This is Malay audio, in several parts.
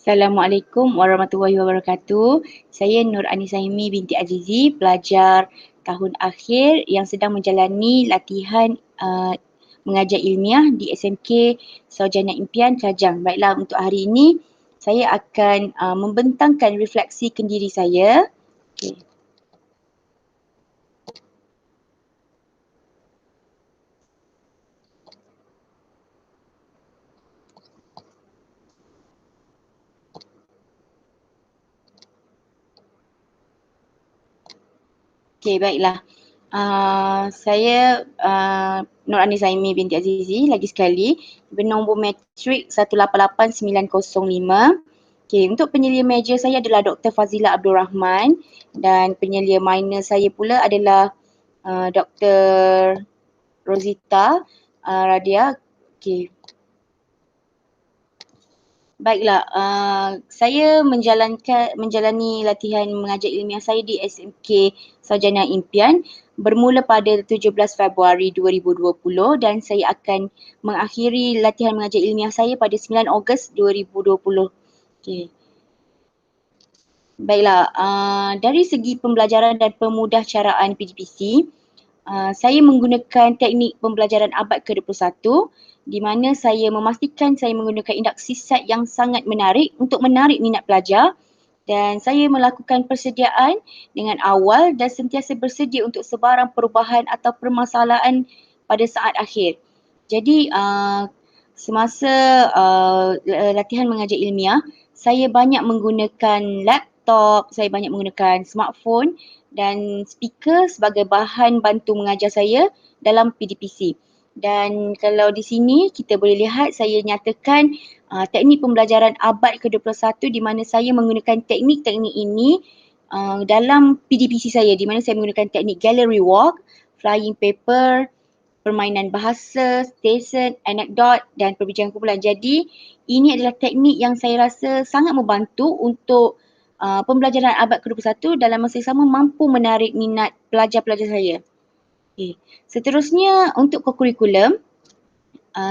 Assalamualaikum warahmatullahi wabarakatuh. Saya Nur Anisaimi binti Azizi, pelajar tahun akhir yang sedang menjalani latihan mengajar ilmiah di SMK Sarjana Impian Kajang. Baiklah, untuk hari ini saya akan membentangkan refleksi kendiri saya. Okay. Okey, baiklah. Saya Nur Anisaimi binti Azizi, lagi sekali, bernombor matrik 188905. Okey, untuk penyelia major saya adalah Dr. Fazila Abdul Rahman dan penyelia minor saya pula adalah Dr. Rosita Radia. Okey. Baiklah, saya menjalani latihan mengajar ilmiah saya di SMK Sarjana Impian bermula pada 17 Februari 2020 dan saya akan mengakhiri latihan mengajar ilmiah saya pada 9 Ogos 2020. Okay. Baiklah, dari segi pembelajaran dan pemudahcaraan PGPC, saya menggunakan teknik pembelajaran abad ke-21 di mana saya memastikan saya menggunakan induksi set yang sangat menarik untuk menarik minat pelajar dan saya melakukan persediaan dengan awal dan sentiasa bersedia untuk sebarang perubahan atau permasalahan pada saat akhir. Jadi semasa latihan mengajar ilmiah, saya banyak menggunakan laptop, saya banyak menggunakan smartphone dan speaker sebagai bahan bantu mengajar saya dalam PDPC. Dan kalau di sini kita boleh lihat saya nyatakan teknik pembelajaran abad ke-21 di mana saya menggunakan teknik-teknik ini dalam PDPC saya di mana saya menggunakan teknik gallery walk, flying paper, permainan bahasa, station, anekdot dan perbincangan kumpulan. Jadi ini adalah teknik yang saya rasa sangat membantu untuk pembelajaran abad ke-21 dalam masa yang sama mampu menarik minat pelajar-pelajar saya. Okay. Seterusnya untuk kokurikulum,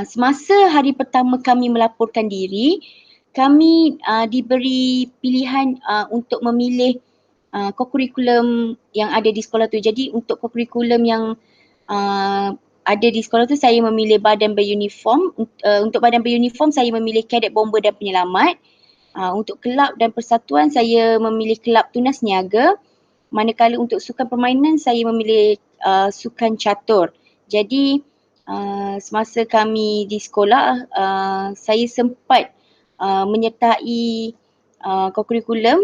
semasa hari pertama kami melaporkan diri, kami diberi pilihan untuk memilih kokurikulum yang ada di sekolah tu. Jadi untuk kokurikulum yang ada di sekolah tu saya memilih badan beruniform. Untuk badan beruniform saya memilih kadet bomber dan penyelamat. Untuk kelab dan persatuan saya memilih kelab tunas niaga. Manakala untuk sukan permainan saya memilih sukan catur. Jadi semasa kami di sekolah saya sempat menyertai kokurikulum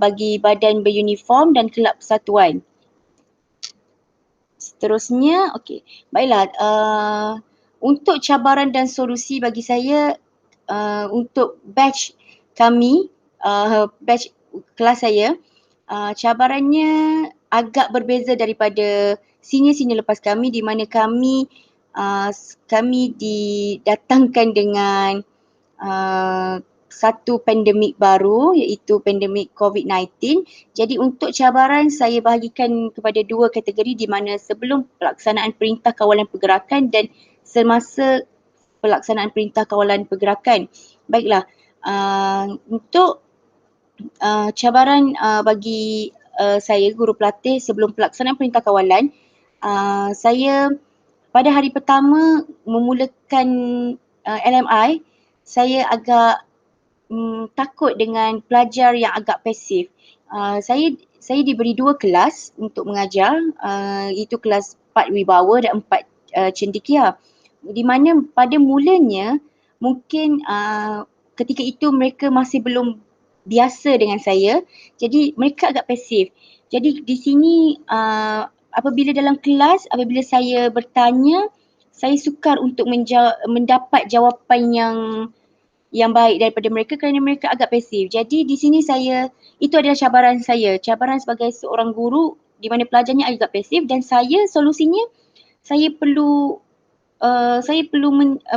bagi badan beruniform dan kelab persatuan. Seterusnya, okey. Baiklah, untuk cabaran dan solusi bagi saya untuk batch kami, batch kelas saya, cabarannya agak berbeza daripada senior-senior lepas kami di mana kami didatangkan dengan satu pandemik baru iaitu pandemik COVID-19. Jadi untuk cabaran saya bahagikan kepada dua kategori di mana sebelum pelaksanaan perintah kawalan pergerakan dan semasa pelaksanaan perintah kawalan pergerakan. Baiklah, untuk cabaran bagi saya guru pelatih sebelum pelaksanaan perintah kawalan, saya pada hari pertama memulakan LMI, saya agak takut dengan pelajar yang agak pasif. Saya diberi dua kelas untuk mengajar, iaitu kelas 4 wibawa dan 4 cendekia. Di mana pada mulanya mungkin ketika itu mereka masih belum biasa dengan saya, jadi mereka agak pasif. Jadi di sini apabila dalam kelas, apabila saya bertanya, saya sukar untuk mendapat jawapan yang baik daripada mereka kerana mereka agak pasif. Jadi di sini itu adalah cabaran saya. Cabaran sebagai seorang guru di mana pelajarnya agak pasif dan solusinya saya perlu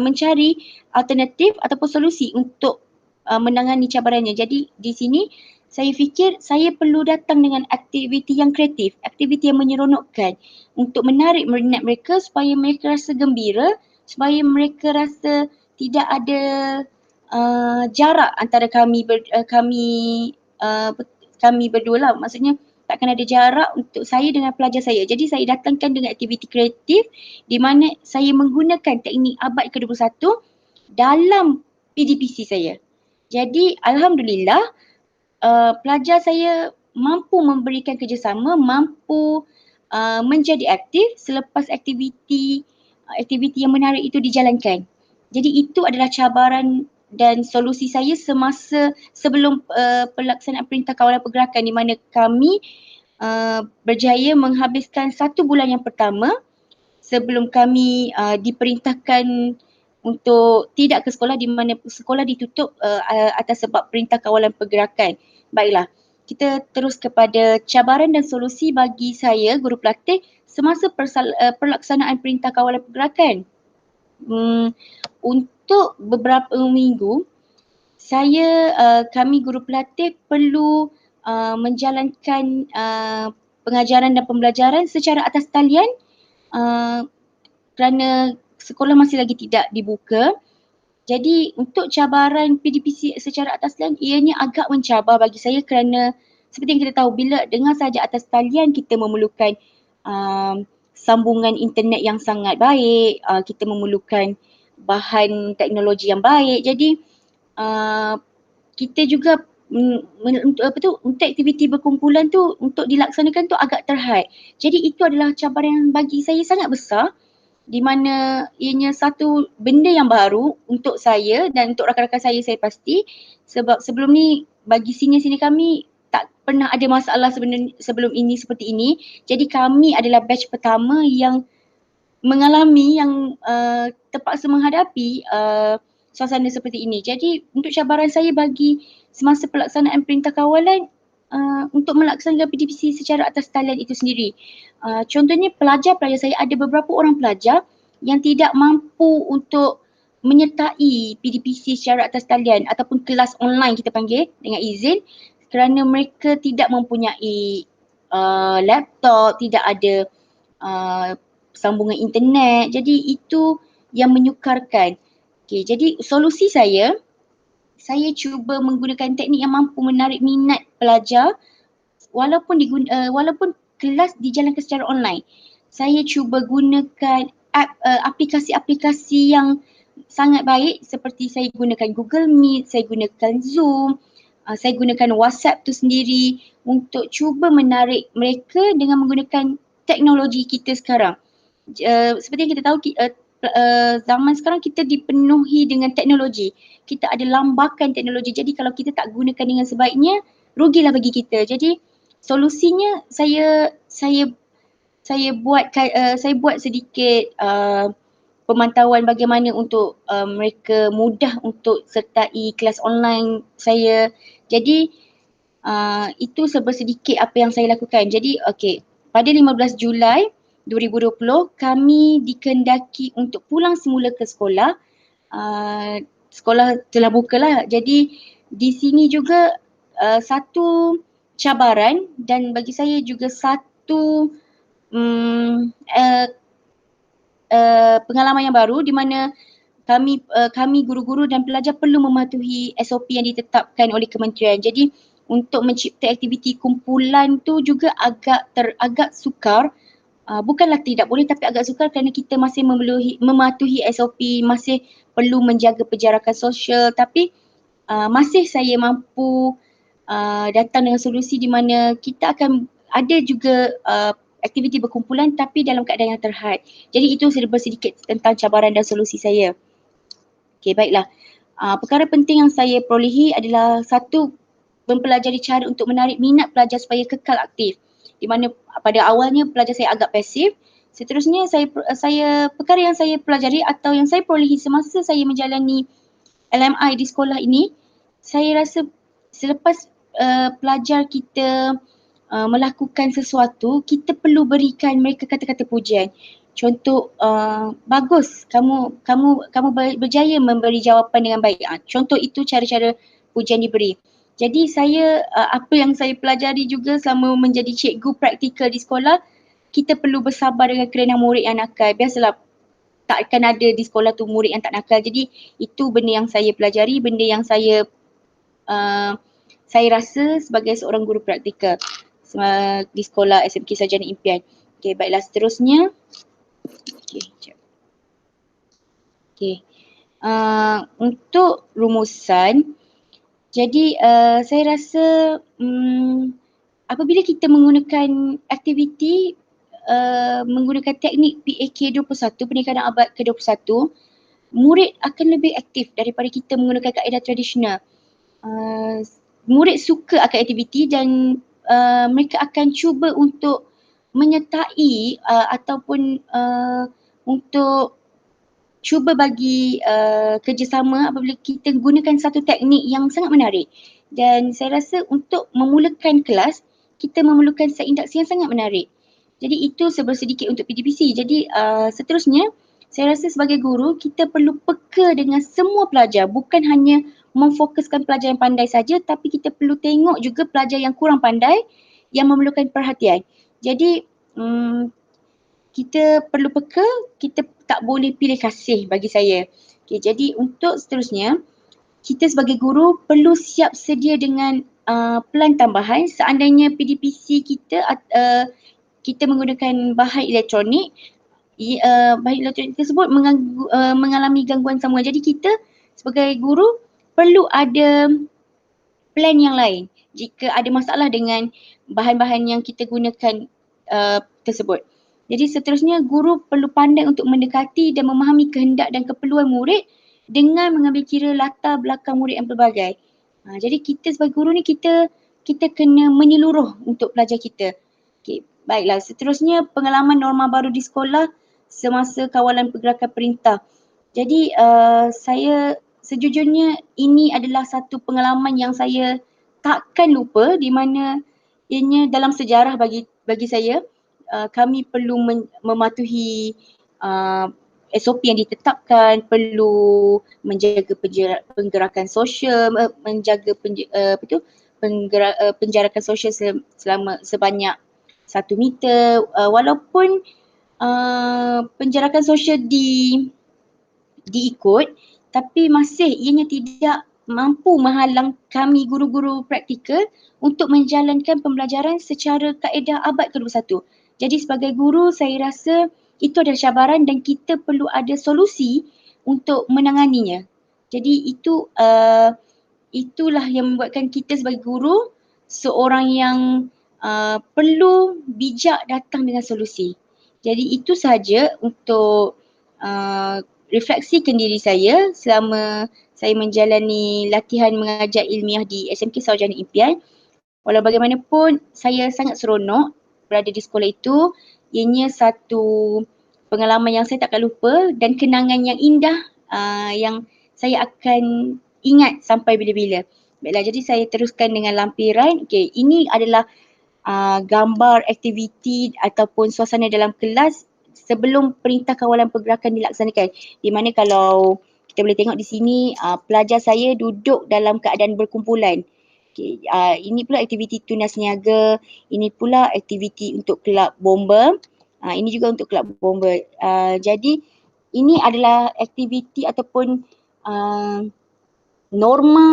mencari alternatif ataupun solusi untuk menangani cabarannya. Jadi di sini saya fikir saya perlu datang dengan aktiviti yang kreatif, aktiviti yang menyeronokkan untuk menarik minat mereka supaya mereka rasa gembira, supaya mereka rasa tidak ada jarak antara kami berdua lah. Maksudnya takkan ada jarak untuk saya dengan pelajar saya. Jadi saya datangkan dengan aktiviti kreatif di mana saya menggunakan teknik abad ke-21 dalam PDPC saya. Jadi alhamdulillah pelajar saya mampu memberikan kerjasama, mampu menjadi aktif selepas aktiviti yang menarik itu dijalankan. Jadi itu adalah cabaran dan solusi saya semasa sebelum pelaksanaan Perintah Kawalan Pergerakan, di mana kami berjaya menghabiskan 1 bulan yang pertama sebelum kami diperintahkan untuk tidak ke sekolah, di mana sekolah ditutup atas sebab Perintah Kawalan Pergerakan. Baiklah, kita terus kepada cabaran dan solusi bagi saya, guru pelatih, semasa pelaksanaan Perintah Kawalan Pergerakan. Untuk beberapa minggu, kami guru pelatih perlu menjalankan pengajaran dan pembelajaran secara atas talian kerana sekolah masih lagi tidak dibuka. Jadi untuk cabaran PDPC secara atas talian, ianya agak mencabar bagi saya kerana seperti yang kita tahu, bila dengar saja atas talian kita memerlukan sambungan internet yang sangat baik, kita memerlukan bahan teknologi yang baik. Jadi kita juga untuk aktiviti berkumpulan tu untuk dilaksanakan tu agak terhad. Jadi itu adalah cabaran yang bagi saya sangat besar, di mana ianya satu benda yang baru untuk saya dan untuk rakan-rakan saya pasti, sebab sebelum ni bagi senior-senior kami tak pernah ada masalah sebelum ini seperti ini. Jadi kami adalah batch pertama yang mengalami, yang terpaksa menghadapi suasana seperti ini. Jadi untuk cabaran saya bagi semasa pelaksanaan Perintah Kawalan untuk melaksanakan PDPC secara atas talian itu sendiri. Contohnya pelajar-pelajar saya, ada beberapa orang pelajar yang tidak mampu untuk menyertai PDPC secara atas talian ataupun kelas online kita panggil dengan izin, kerana mereka tidak mempunyai laptop, tidak ada sambungan internet. Jadi itu yang menyukarkan. Okay, jadi solusi saya cuba menggunakan teknik yang mampu menarik minat pelajar walaupun kelas dijalankan secara online. Saya cuba gunakan aplikasi-aplikasi yang sangat baik, seperti saya gunakan Google Meet, saya gunakan Zoom, saya gunakan WhatsApp tu sendiri untuk cuba menarik mereka dengan menggunakan teknologi kita sekarang. Seperti yang kita tahu, zaman sekarang kita dipenuhi dengan teknologi. Kita ada lambakan teknologi. Jadi kalau kita tak gunakan dengan sebaiknya, rugilah bagi kita. Jadi solusinya saya buat sedikit pemantauan bagaimana untuk mereka mudah untuk sertai kelas online saya. Jadi itu sedikit apa yang saya lakukan. Jadi pada 15 Julai 2020 kami dikendaki untuk pulang semula ke sekolah. Sekolah telah buka lah. Jadi di sini juga satu cabaran dan bagi saya juga satu pengalaman yang baru, di mana kami guru-guru dan pelajar perlu mematuhi SOP yang ditetapkan oleh kementerian. Jadi untuk mencipta aktiviti kumpulan tu juga agak sukar. Bukanlah tidak boleh, tapi agak sukar kerana kita masih mematuhi SOP, masih perlu menjaga penjarakan sosial, tapi masih saya mampu datang dengan solusi di mana kita akan ada juga aktiviti berkumpulan tapi dalam keadaan yang terhad. Jadi itu sedikit tentang cabaran dan solusi saya. Okey, baiklah. Perkara penting yang saya perolehi adalah satu, mempelajari cara untuk menarik minat pelajar supaya kekal aktif. Di mana pada awalnya pelajar saya agak pasif. Seterusnya perkara yang saya pelajari atau yang saya perolehi semasa saya menjalani LMI di sekolah ini, saya rasa selepas pelajar kita melakukan sesuatu, kita perlu berikan mereka kata-kata pujian. Contoh, bagus, kamu berjaya memberi jawapan dengan baik. Contoh itu cara-cara pujian diberi. Jadi apa yang saya pelajari juga selama menjadi cikgu praktikal di sekolah, kita perlu bersabar dengan kerana murid yang nakal. Biasalah, tak akan ada di sekolah tu murid yang tak nakal. Jadi itu benda yang saya pelajari, benda yang saya rasa sebagai seorang guru praktikal di sekolah SMK Sarjana Impian. Okey, baiklah seterusnya. Okey, sekejap. Okey. Untuk rumusan, jadi saya rasa apabila kita menggunakan aktiviti menggunakan teknik PAK 21, pendidikan abad ke-21, murid akan lebih aktif daripada kita menggunakan kaedah tradisional. Murid suka akan aktiviti dan mereka akan cuba untuk menyertai ataupun untuk cuba bagi kerjasama apabila kita gunakan satu teknik yang sangat menarik. Dan saya rasa untuk memulakan kelas, kita memerlukan set induksi yang sangat menarik. Jadi itu sedikit untuk PDPC. Jadi seterusnya, saya rasa sebagai guru, kita perlu peka dengan semua pelajar. Bukan hanya memfokuskan pelajar yang pandai saja, tapi kita perlu tengok juga pelajar yang kurang pandai yang memerlukan perhatian. Jadi kita perlu peka, kita tak boleh pilih kasih bagi saya. Okay, jadi untuk seterusnya, kita sebagai guru perlu siap sedia dengan pelan tambahan seandainya PDPC kita kita menggunakan bahan elektronik, bahan elektronik tersebut mengalami gangguan sambungan. Jadi kita sebagai guru perlu ada plan yang lain jika ada masalah dengan bahan-bahan yang kita gunakan tersebut. Jadi seterusnya, guru perlu pandai untuk mendekati dan memahami kehendak dan keperluan murid dengan mengambil kira latar belakang murid yang berbagai. Jadi kita sebagai guru ni kita kena menyeluruh untuk pelajar kita. Okay, baiklah, seterusnya pengalaman norma baru di sekolah semasa kawalan pergerakan perintah. Jadi saya sejujurnya ini adalah satu pengalaman yang saya takkan lupa, di mana ianya dalam sejarah bagi saya. Kami perlu mematuhi SOP yang ditetapkan, perlu menjaga penggerakan sosial, menjaga penjarakan sosial sebanyak 1 meter, walaupun penjarakan sosial diikut, tapi masih ianya tidak mampu menghalang kami guru-guru praktikal untuk menjalankan pembelajaran secara kaedah abad ke-21. Jadi sebagai guru, saya rasa itu adalah cabaran dan kita perlu ada solusi untuk menanganinya. Jadi itulah yang membuatkan kita sebagai guru seorang yang perlu bijak datang dengan solusi. Jadi itu sahaja untuk refleksikan diri saya selama saya menjalani latihan mengajar ilmiah di SMK Sarjana Impian. Walau bagaimanapun, saya sangat seronok berada di sekolah itu. Ianya satu pengalaman yang saya takkan lupa dan kenangan yang indah yang saya akan ingat sampai bila-bila. Baiklah, jadi saya teruskan dengan lampiran. Okay, ini adalah gambar aktiviti ataupun suasana dalam kelas sebelum perintah kawalan pergerakan dilaksanakan. Di mana kalau kita boleh tengok di sini, pelajar saya duduk dalam keadaan berkumpulan. Okay, ini pula aktiviti tunas niaga, ini pula aktiviti untuk kelab bomba, ini juga untuk kelab bomba. Jadi ini adalah aktiviti ataupun norma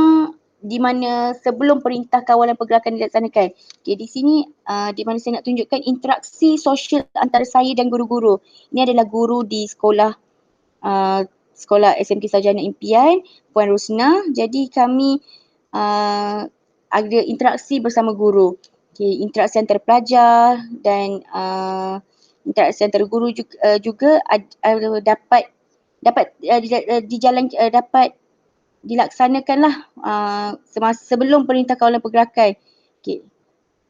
di mana sebelum perintah kawalan pergerakan dilaksanakan. Okay, di sini di mana saya nak tunjukkan interaksi sosial antara saya dan guru-guru. Ini adalah guru di sekolah sekolah SMK Sarjana Impian, Puan Rosna. Jadi kami ada interaksi bersama guru. Okay, interaksi antara pelajar dan interaksi antara guru juga dapat dilaksanakanlah semasa sebelum perintah kawalan pergerakan. Okay.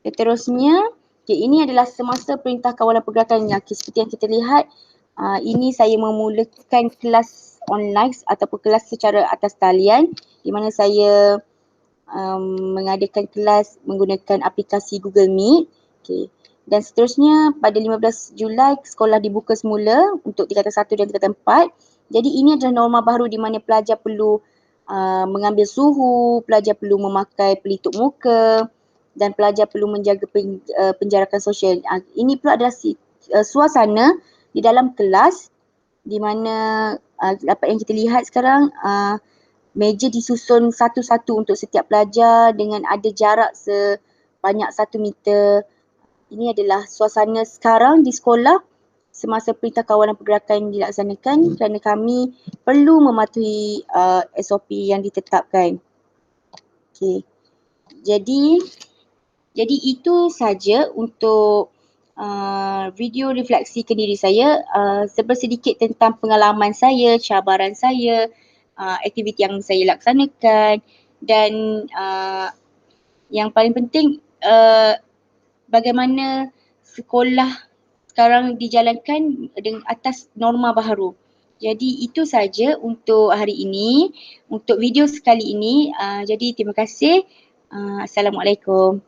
Seterusnya, ini adalah semasa perintah kawalan pergerakan. Seperti yang kita lihat, ini saya memulakan kelas online ataupun kelas secara atas talian, di mana saya mengadakan kelas menggunakan aplikasi Google Meet. Okay. Dan seterusnya, pada 15 Julai sekolah dibuka semula untuk tingkatan 1 dan tingkatan 4. Jadi ini adalah norma baru di mana pelajar perlu mengambil suhu, pelajar perlu memakai pelitup muka dan pelajar perlu menjaga penjarakan sosial. Ini pula adalah suasana di dalam kelas di mana dapat yang kita lihat sekarang, meja disusun satu-satu untuk setiap pelajar dengan ada jarak sebanyak 1 meter. Ini adalah suasana sekarang di sekolah semasa Perintah Kawalan Pergerakan dilaksanakan kerana kami perlu mematuhi SOP yang ditetapkan. Okey. Jadi itu saja untuk video refleksi ke diri saya, sedikit tentang pengalaman saya, cabaran saya, aktiviti yang saya laksanakan dan yang paling penting bagaimana sekolah sekarang dijalankan dengan atas norma baharu. Jadi itu saja untuk hari ini, untuk video sekali ini. Jadi terima kasih. Assalamualaikum.